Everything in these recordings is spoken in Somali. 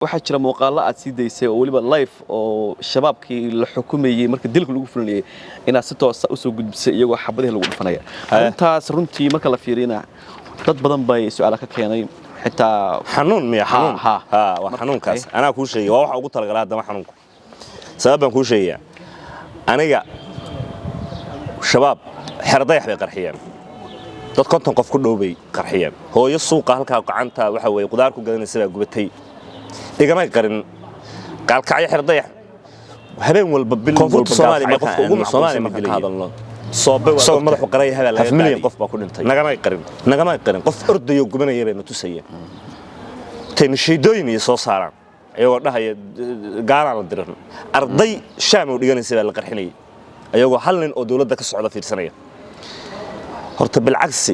waxaa jira muuqaalo aad sii daysay oo waliba live oo shabaabkii la xukumayay marka dilka lagu fulinayay inaad si toos ah u soo gudbisay iyagoo xabadii lagu dhufanaya intaas runtii marka la fiirina dad badan bay su'aalo ka keenay xitaa xanuun miya xanuun waa xanuunkaas anaa ku sheegay waa waxa ugu talagalay hadda xanuunku sababaan ku sheegay aniga shabaab xirdayax bay qarxiyeen dad konton qof ku dhowbay qarxiyeen hooyo suuqa halka gacanta waxa way qudaar ku gadanaysa gubatay igama qarin qalkacyo xirdayax habeen walba bil walba Soomaaliya qofka ugu Soomaaliya marka ka hadalno soobe waa madaxu qaray habeen laga milyan qof baa ku dhintay nagama qarin qof ordayo gubanaya bay natusayeen tan shiidooyin iyo soo saaraan ayagoo dhahaya gaalaan la diran arday shaam oo dhiganaysa baa la qarxinay ayagoo hal nin oo dawladda ka socda fiirsanaya horta bilcagsi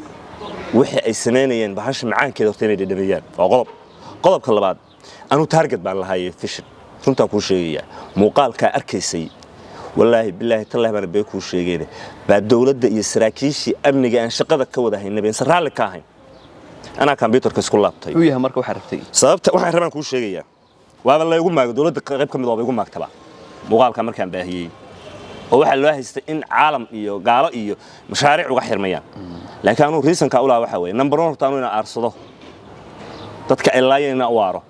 wixii ay sameynayeen bahasha macaankeeda horta inay dhadhamiyaan waa qodobka labaad anu target baan lahaayay fishin runta ku sheegaya muuqaalka arkaysay wallahi billahi tallahi baan bay ku sheegeen ba dawladda iyo saraakiishii amniga aan shaqada ka wada haynay been saraal ka ahayn ana computerka isku laabtay uu yahay marka waxa rabtay sababta waxaan rabaan ku sheegaya waaba la igu maago dawladda qayb kamid ah igu maagtaba muuqaalka markaan baahiyay oo waxa loo haystay in caalam iyo gaalo iyo mashaariic uga xirmayaan laakiin anu reasonka ula waxa weey number 1 horta inaan aarsado dadka ilaayayna waaro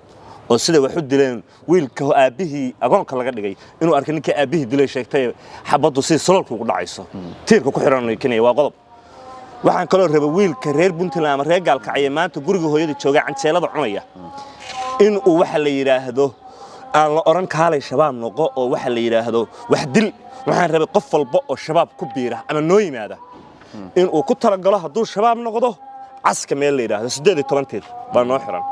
oo sida wax u dileen wiilka aabihii agoonka laga dhigay inuu arko ninka aabihii dilay sheegtay xabadu si sololku ugu dhacayso tiirka ku xiran Kenya waa qodob waxaan kale rabay wiilka reer Puntland ama reer Gaalkacyo maanta guriga hooyada jooga canjeelada cunaya in uu waxa la yiraahdo aan la oran kaalay shabaab noqo oo waxa la yiraahdo wax dil waxaan rabay qof walba oo shabaab ku biira ama noo yimaada in uu ku talagalo haduu shabaab noqdo aska meel la yiraahdo 18 tir baa noo xiran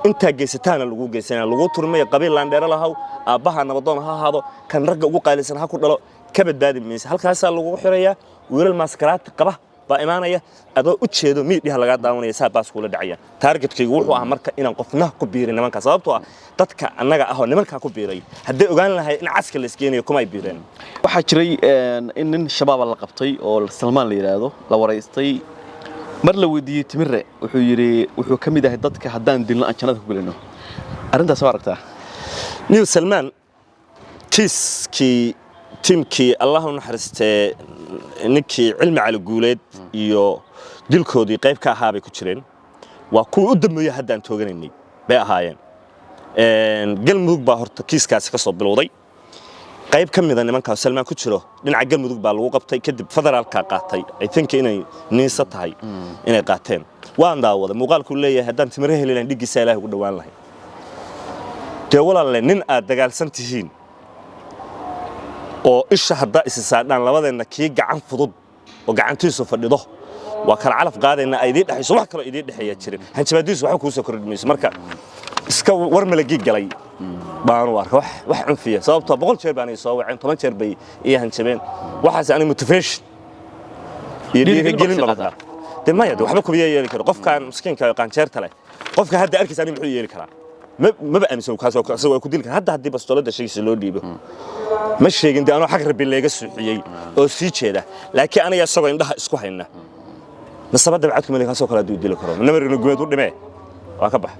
inta geysataana lagu geysanaa lagu turmay qabiil laandheero lahaw aabaha nabadoon ha ahaado kan ragga ugu qaalisan ha ku dhalo ka badbaadi maysa halkaas lagu xirayaa wiilal maskaraad qaba baa imaanaya adoo u jeedo miidiyaha laga daawanaya saabaas kula dhacaya targetkaygu wuxuu ahaa marka inaan qofna ku biirin nimanka sababtoo ah dadka annaga ah oo nimanka ku biiray haddii ogaan lahayd in caska la iskeenayo kuma ay biireen waxa jiray in nin shabaab la qabtay oo Salmaan la yiraahdo la wareystay mar la weydiiyay Timire wuxuu yiri wuxuu kamid yahay dadka hadaan dilno aan jannada ku galino arintaas waa aragtaa New Salmaan kiiskii timkii Allahu naxariistee ninkii cilmi cali guuleed iyo dilkoodii qayb ka ahaa bay ku jireen waa kuwa u dambeeyay haddaan tooganaynay bay ahaayeen galmudug baa horta kiiskaasi ka soo bilowday qayb ka mid ah nimanka Salmaan ku jiro dhinaca galmudug baa lagu qabtay kadib federaalka qaatay I think inay niisa tahay inay qaateen waan daawada muuqaalku leeyahay haddaan Timire helayaan dhigiisa Ilaahay ugu dhawaan lahayn te walaalle nin aad dagaalsan tihiin oo isha hadda isaadaan labadeena kii gacan fudud oo gacantiisu fadhido waa kala calaf qaadayna ay dhaxayso wax kale idin dhaxaya jirin hanjabaadiisu waxa ku soo kordhimayso marka iska war malagi galay baan wax cunfiya sababtoo 100 jeer baan soo wacay 10 jeer bay iyo hanjabeen waxaas ani motivation iyo gelin badan demayad waxba ku yeeli karo qofkan miskiinka qaanjeerta leh qofka hadda arkaysa ani muxuu yeeli karaa ما بأمسه كاسو ku dilka hadda hadii bastoolada shaysi loo dhiibo ma sheegin de anoo xaq rabbi leega suuxiyay oo sii jeeda laakiin aniga isagoo indhaha isku hayna nasabada bacadku meel kaasoo kala dilo karo namarina gumeed u dhimee waa ka bax